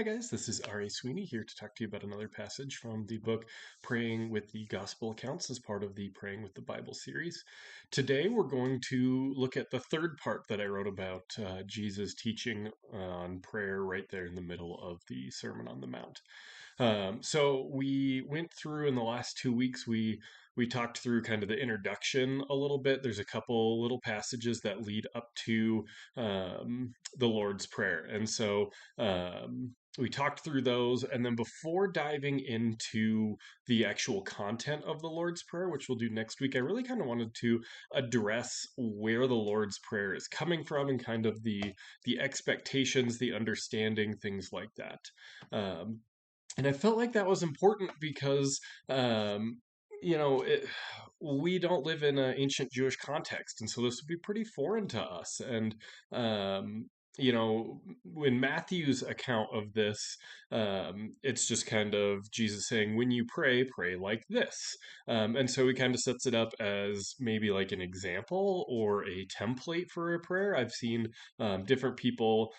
Hi, guys. This is R.A. Sweeney here to talk to you about another passage from the book Praying with the Gospel Accounts as part of the Praying with the Bible series. Today, we're going to look at the third part that I wrote about Jesus teaching on prayer right there in the middle of the Sermon on the Mount. So we went through in the last 2 weeks, we talked through kind of the introduction a little bit. There's a couple little passages that lead up to the Lord's Prayer. And so we talked through those, and then before diving into the actual content of the Lord's Prayer, which we'll do next week, I really kind of wanted to address where the Lord's Prayer is coming from and kind of the expectations, the understanding, things like that. And I felt like that was important because um, you know it, we don't live in an ancient Jewish context, and so this would be pretty foreign to us. And um, in Matthew's account of this, it's just kind of Jesus saying, "When you pray, pray like this," and so he kind of sets it up as maybe like an example or a template for a prayer. I've seen different people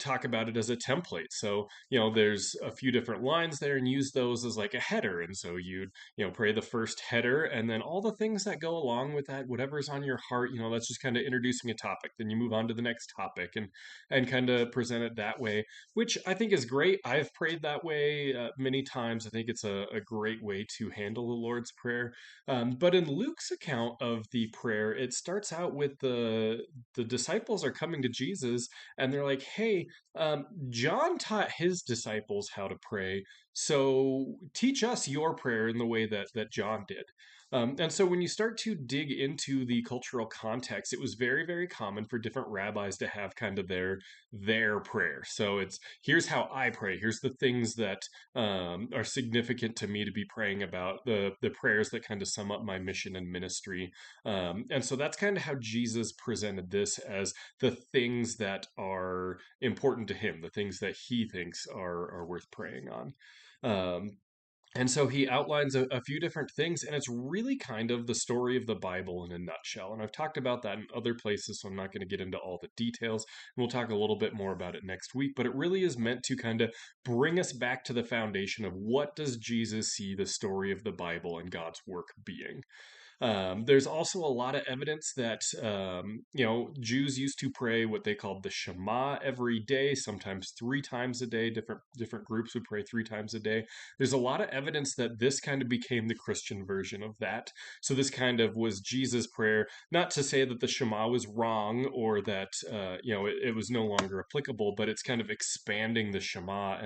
talk about it as a template. So there's a few different lines there, and use those as like a header. And so you'd pray the first header, and then all the things that go along with that, whatever's on your heart, that's just kind of introducing a topic. Then you move on to the next topic, and kind of present it that way, which I think is great. I've prayed that way many times. I think it's a great way to handle the Lord's Prayer. But in Luke's account of the prayer, it starts out with the disciples are coming to Jesus, and they're like, "Hey, John taught his disciples how to pray, so teach us your prayer in the way that John did." And so when you start to dig into the cultural context, it was very, very common for different rabbis to have kind of their prayer. So it's, here's how I pray. Here's the things that are significant to me to be praying about, the prayers that kind of sum up my mission and ministry. And so that's kind of how Jesus presented this, as the things that are important to him, the things that he thinks are worth praying on. Um, and so he outlines a few different things, and it's really kind of the story of the Bible in a nutshell. And I've talked about that in other places, so I'm not going to get into all the details. We'll talk a little bit more about it next week, but it really is meant to kind of bring us back to the foundation of what does Jesus see the story of the Bible and God's work being. There's also a lot of evidence that Jews used to pray what they called the Shema every day, sometimes 3 times a day. Different groups would pray 3 times a day. There's a lot of evidence that this kind of became the Christian version of that. So this kind of was Jesus' prayer. Not to say that the Shema was wrong or that it was no longer applicable, but it's kind of expanding the Shema,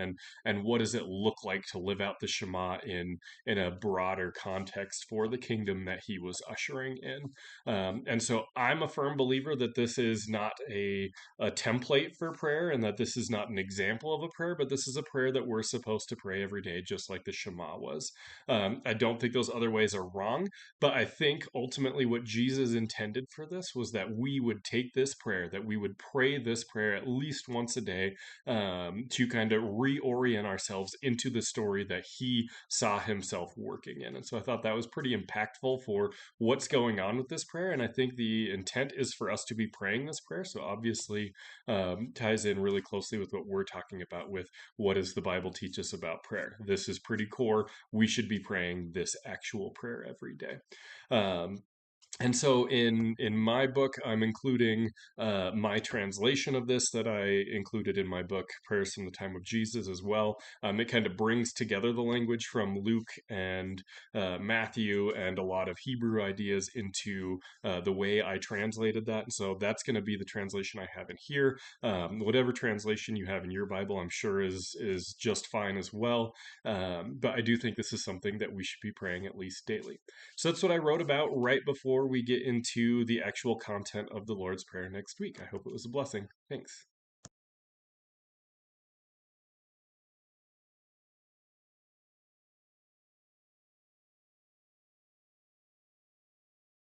and what does it look like to live out the Shema in a broader context for the kingdom that he was ushering in. And so I'm a firm believer that this is not a template for prayer, and that this is not an example of a prayer, but this is a prayer that we're supposed to pray every day, just like the Shema was. I don't think those other ways are wrong, but I think ultimately what Jesus intended for this was that we would take this prayer, that we would pray this prayer at least once a day, to kind of reorient ourselves into the story that he saw himself working in. And so I thought that was pretty impactful for what's going on with this prayer. And I think the intent is for us to be praying this prayer. So obviously ties in really closely with what we're talking about with what does the Bible teach us about prayer. This is pretty core. We should be praying this actual prayer every day. Um, and so in my book, I'm including my translation of this that I included in my book, Prayers from the Time of Jesus, as well. It kind of brings together the language from Luke and Matthew and a lot of Hebrew ideas into the way I translated that. And so that's going to be the translation I have in here. Whatever translation you have in your Bible, I'm sure is just fine as well. But I do think this is something that we should be praying at least daily. So that's what I wrote about right before we get into the actual content of the Lord's Prayer next week. I hope it was a blessing. Thanks.